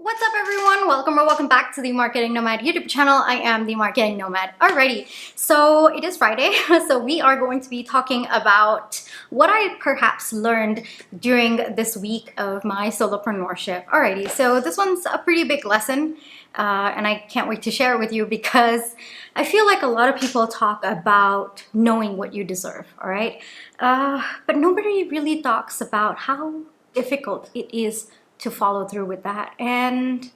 What's up everyone? Welcome back to the Marketing Nomad YouTube channel. I am the Marketing Nomad. Alrighty, so it is Friday, so we are going to be talking about what I perhaps learned during this week of my solopreneurship. Alrighty, so this one's a pretty big lesson and I can't wait to share it with you because I feel like a lot of people talk about knowing what you deserve, alright? But nobody really talks about how difficult it is to follow through with that. And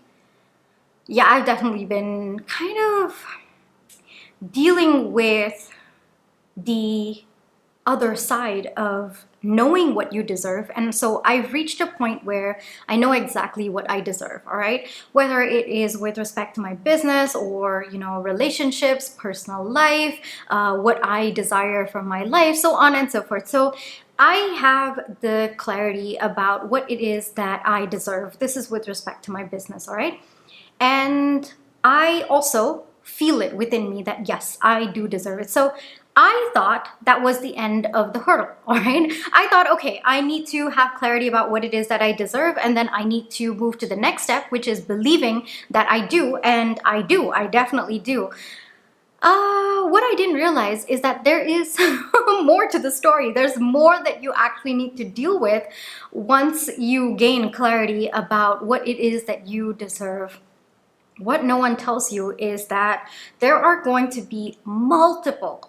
yeah, I've definitely been kind of dealing with the other side of knowing what you deserve. And so I've reached a point where I know exactly what I deserve, all right? Whether it is with respect to my business or, relationships, personal life, what I desire from my life, so on and so forth. So I have the clarity about what it is that I deserve. This is with respect to my business, all right? And I also feel it within me that yes, I do deserve it. So I thought that was the end of the hurdle, all right? I thought, okay, I need to have clarity about what it is that I deserve, and then I need to move to the next step, which is believing that I do, and I do, I definitely do. What I didn't realize is that there is more to the story. There's more that you actually need to deal with once you gain clarity about what it is that you deserve. What no one tells you is that there are going to be multiple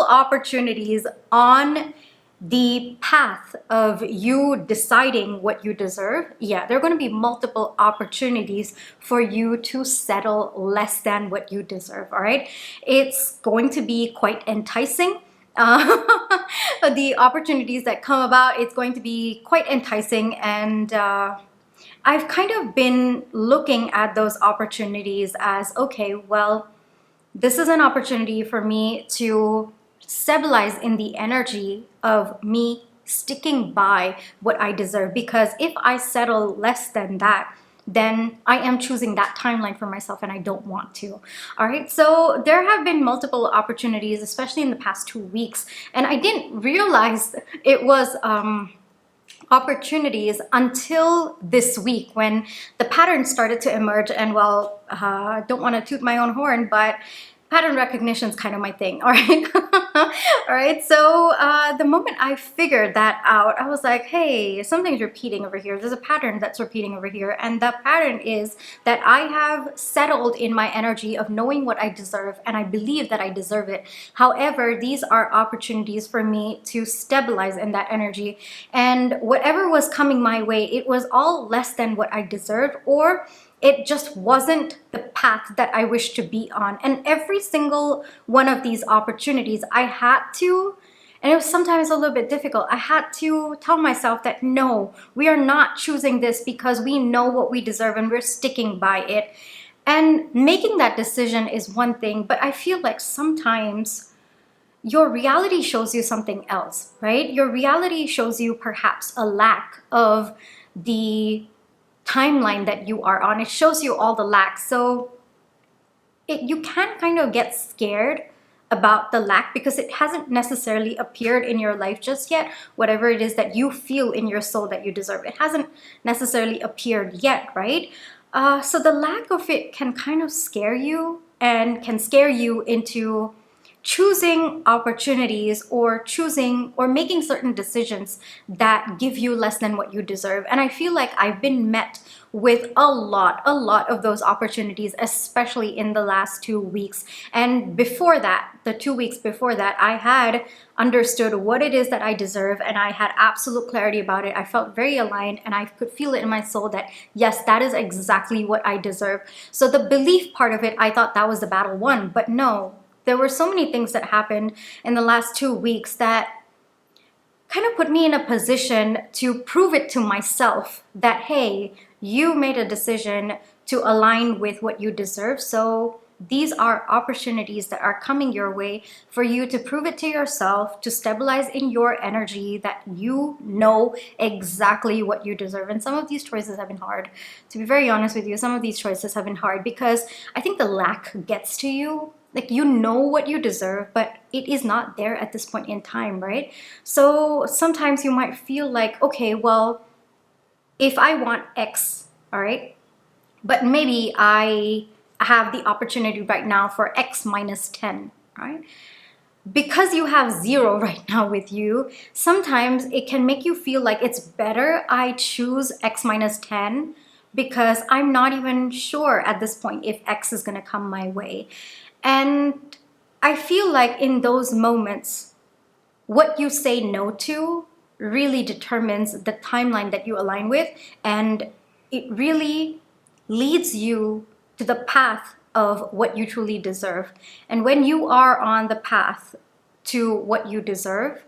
opportunities on the path of you deciding what you deserve. Yeah, there are going to be multiple opportunities for you to settle less than what you deserve, all right? It's going to be quite enticing. The opportunities that come about, it's going to be quite enticing, and I've kind of been looking at those opportunities as, okay, well, this is an opportunity for me to stabilize in the energy of me sticking by what I deserve, because if I settle less than that, then I am choosing that timeline for myself and I don't want to. All right, so there have been multiple opportunities, especially in the past 2 weeks, and I didn't realize it was opportunities until this week when the pattern started to emerge. And well, I don't want to toot my own horn, but pattern recognition is kind of my thing, all right? All right, so the moment I figured that out, I was like, hey, something's repeating over here. There's a pattern that's repeating over here. And the pattern is that I have settled in my energy of knowing what I deserve, and I believe that I deserve it. However, these are opportunities for me to stabilize in that energy. And whatever was coming my way, it was all less than what I deserved, or it just wasn't the path that I wish to be on. And every single one of these opportunities, I had to, and it was sometimes a little bit difficult, I had to tell myself that no, we are not choosing this because we know what we deserve and we're sticking by it. And making that decision is one thing, but I feel like sometimes your reality shows you something else, right? Your reality shows you perhaps a lack of the timeline that you are on. It shows you all the lacks. So you can kind of get scared about the lack because it hasn't necessarily appeared in your life just yet. Whatever it is that you feel in your soul that you deserve, it hasn't necessarily appeared yet, right? So the lack of it can kind of scare you and can scare you into choosing opportunities or choosing or making certain decisions that give you less than what you deserve. And I feel like I've been met with a lot of those opportunities, especially in the last 2 weeks. And before that, the 2 weeks before that, I had understood what it is that I deserve, and I had absolute clarity about it. I felt very aligned, and I could feel it in my soul that yes, that is exactly what I deserve. So the belief part of it, I thought that was the battle won, but no. There were so many things that happened in the last 2 weeks that kind of put me in a position to prove it to myself that, hey, you made a decision to align with what you deserve. So these are opportunities that are coming your way for you to prove it to yourself, to stabilize in your energy that you know exactly what you deserve. And some of these choices have been hard. To be very honest with you, some of these choices have been hard because I think the lack gets to you. Like, you know what you deserve, but it is not there at this point in time, right? So sometimes you might feel like, okay, well, if I want X, all right, but maybe I have the opportunity right now for X minus 10, right? Because you have 0 right now with you, sometimes it can make you feel like it's better I choose X minus 10 because I'm not even sure at this point if X is going to come my way. And I feel like in those moments, what you say no to really determines the timeline that you align with, and it really leads you to the path of what you truly deserve. And when you are on the path to what you deserve,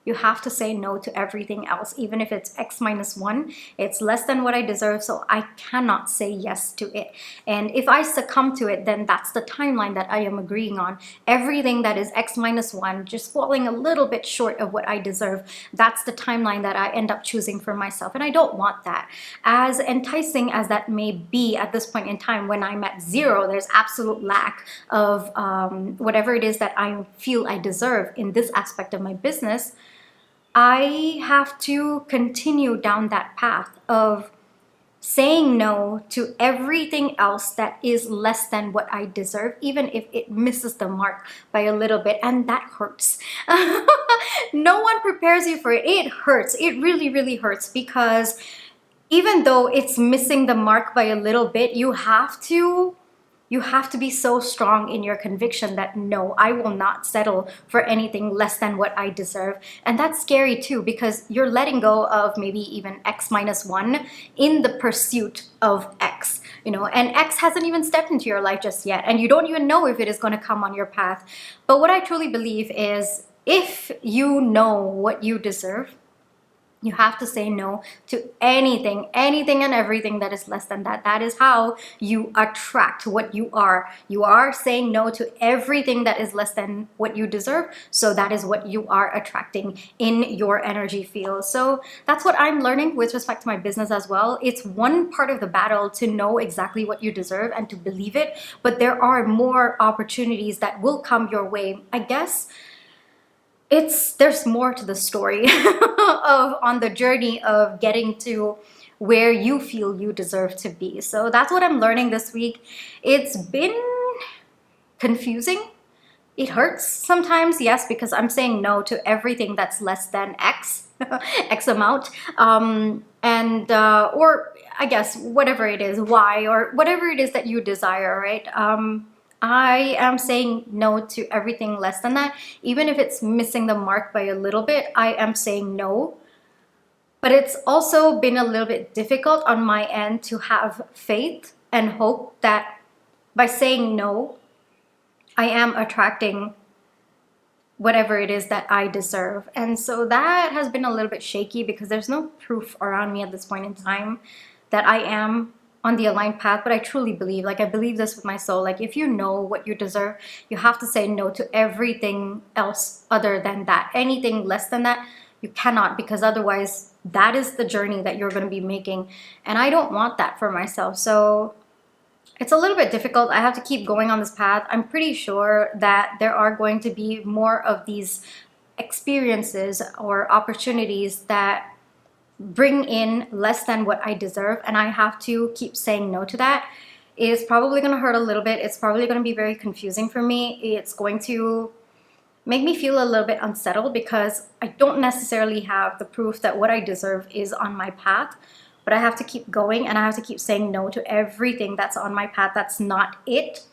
you have to say no to everything else. Even if it's X minus 1, it's less than what I deserve, so I cannot say yes to it. And if I succumb to it, then that's the timeline that I am agreeing on. Everything that is X minus 1, just falling a little bit short of what I deserve, that's the timeline that I end up choosing for myself. And I don't want that. As enticing as that may be at this point in time, when I'm at 0, there's absolute lack of whatever it is that I feel I deserve in this aspect of my business. I have to continue down that path of saying no to everything else that is less than what I deserve, even if it misses the mark by a little bit, and that hurts. No one prepares you for it. It hurts. It really, really hurts, because even though it's missing the mark by a little bit, you have to be so strong in your conviction that no, I will not settle for anything less than what I deserve. And that's scary too, because you're letting go of maybe even X minus 1 in the pursuit of X, and X hasn't even stepped into your life just yet. And you don't even know if it is going to come on your path. But what I truly believe is, if you know what you deserve, you have to say no to anything and everything that is less than that. That is how you attract what you are. You are saying no to everything that is less than what you deserve. So that is what you are attracting in your energy field. So that's what I'm learning with respect to my business as well. It's one part of the battle to know exactly what you deserve and to believe it. But there are more opportunities that will come your way. I guess there's more to the story of on the journey of getting to where you feel you deserve to be. So that's what I'm learning this week. It's been confusing. It hurts sometimes, yes, because I'm saying no to everything that's less than X, X amount, or I guess whatever it is, Y, or whatever it is that you desire, right? I am saying no to everything less than that. Even if it's missing the mark by a little bit, I am saying no. But it's also been a little bit difficult on my end to have faith and hope that by saying no, I am attracting whatever it is that I deserve. And so that has been a little bit shaky, because there's no proof around me at this point in time that I am on the aligned path. But I truly believe, I believe this with my soul, if you know what you deserve, you have to say no to everything else other than that. Anything less than that, you cannot, because otherwise that is the journey that you're going to be making. And I don't want that for myself. So it's a little bit difficult. I have to keep going on this path. I'm pretty sure that there are going to be more of these experiences or opportunities that bring in less than what I deserve, and I have to keep saying no to that. It's probably going to hurt a little bit. It's probably going to be very confusing for me. It's going to make me feel a little bit unsettled, because I don't necessarily have the proof that what I deserve is on my path. But I have to keep going, and I have to keep saying no to everything that's on my path that's not it.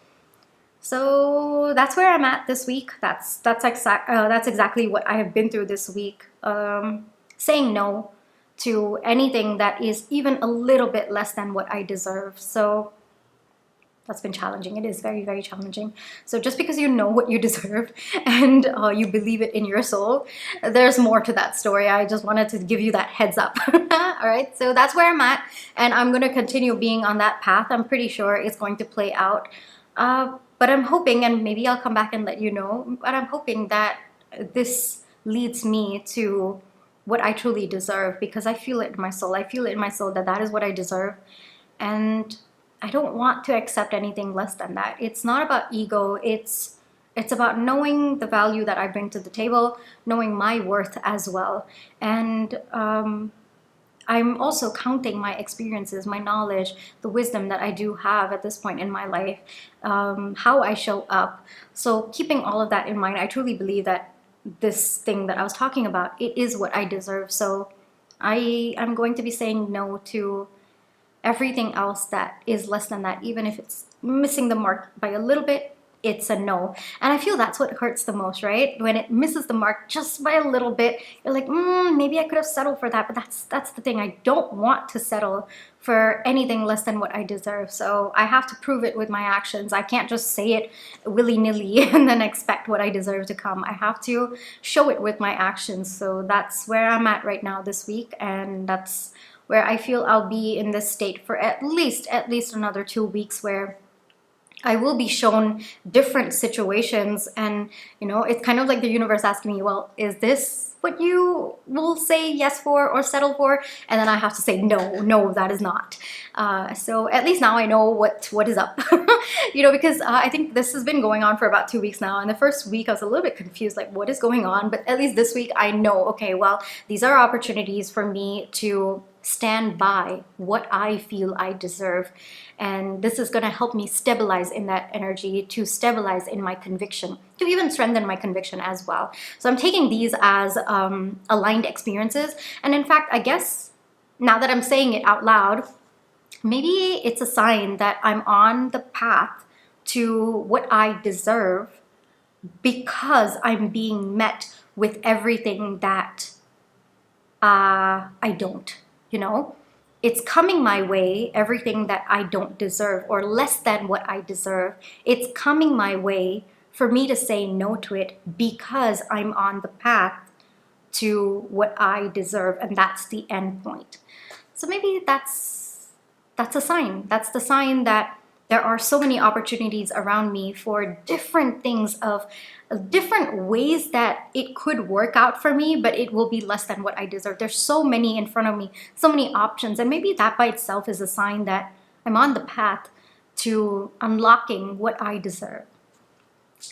So that's where I'm at this week. That's exactly what I have been through this week. Saying no to anything that is even a little bit less than what I deserve. So that's been challenging. It is very, very challenging. So just because you know what you deserve and you believe it in your soul, there's more to that story. I just wanted to give you that heads up. All right, so that's where I'm at, and I'm going to continue being on that path. I'm pretty sure it's going to play out. But I'm hoping, and maybe I'll come back and let you know, but I'm hoping that this leads me to what I truly deserve, because I feel it in my soul. I feel it in my soul that that is what I deserve. And I don't want to accept anything less than that. It's not about ego. It's about knowing the value that I bring to the table, knowing my worth as well. And I'm also counting my experiences, my knowledge, the wisdom that I do have at this point in my life, how I show up. So keeping all of that in mind, I truly believe that this thing that I was talking about, it is what I deserve. So I'm going to be saying no to everything else that is less than that, even if it's missing the mark by a little bit, it's a no. And I feel that's what hurts the most, right? When it misses the mark just by a little bit, you're like, maybe I could have settled for that. But that's the thing. I don't want to settle for anything less than what I deserve. So I have to prove it with my actions. I can't just say it willy-nilly and then expect what I deserve to come. I have to show it with my actions. So that's where I'm at right now this week, and that's where I feel I'll be in this state for at least another 2 weeks, where I will be shown different situations, and it's kind of like the universe asking me, well, is this what you will say yes for or settle for? And then I have to say no, that is not. So at least now I know what is up. Because I think this has been going on for about 2 weeks now, and the first week I was a little bit confused, like what is going on? But at least this week I know, okay, well, these are opportunities for me to stand by what I feel I deserve. And this is going to help me stabilize in that energy, to stabilize in my conviction, to even strengthen my conviction as well. So I'm taking these as aligned experiences. And in fact, I guess now that I'm saying it out loud, maybe it's a sign that I'm on the path to what I deserve, because I'm being met with everything that I don't. It's coming my way, everything that I don't deserve or less than what I deserve. It's coming my way for me to say no to it, because I'm on the path to what I deserve, and that's the end point. So maybe that's a sign. That's the sign that there are so many opportunities around me for different things, of different ways that it could work out for me, but it will be less than what I deserve. There's so many in front of me, so many options, and maybe that by itself is a sign that I'm on the path to unlocking what I deserve.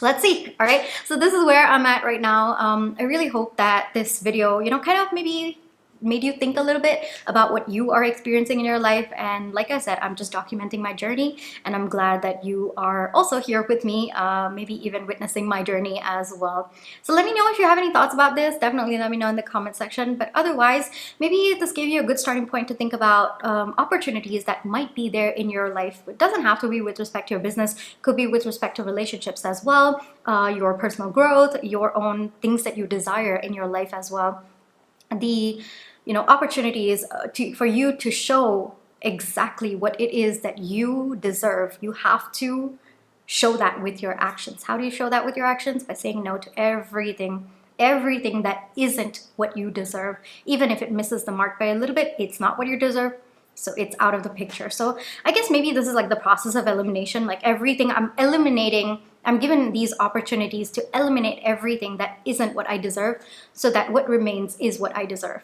Let's see. All right, so this is where I'm at right now. I really hope that this video, kind of maybe made you think a little bit about what you are experiencing in your life. And like I said, I'm just documenting my journey, and I'm glad that you are also here with me, maybe even witnessing my journey as well. So let me know if you have any thoughts about this. Definitely let me know in the comment section. But otherwise, maybe this gave you a good starting point to think about opportunities that might be there in your life. It doesn't have to be with respect to your business, could be with respect to relationships as well, your personal growth, your own things that you desire in your life as well. The opportunities for you to show exactly what it is that you deserve. You have to show that with your actions. How do you show that with your actions? By saying no to everything that isn't what you deserve. Even if it misses the mark by a little bit, it's not what you deserve, so it's out of the picture. So I guess maybe this is like the process of elimination. Like everything I'm eliminating, I'm given these opportunities to eliminate everything that isn't what I deserve, so that what remains is what I deserve.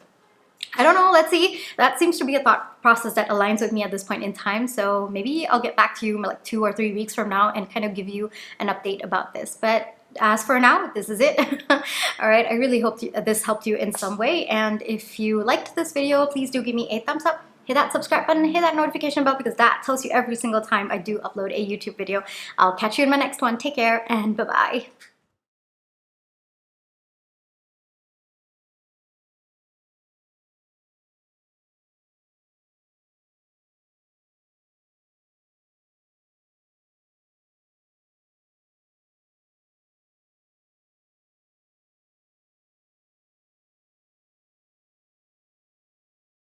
I don't know, let's see. That seems to be a thought process that aligns with me at this point in time. So maybe I'll get back to you like 2 or 3 weeks from now and kind of give you an update about this. But as for now, this is it. All right, I really hope this helped you in some way. And if you liked this video, please do give me a thumbs up. Hit that subscribe button, hit that notification bell, because that tells you every single time I do upload a YouTube video. I'll catch you in my next one. Take care and bye-bye.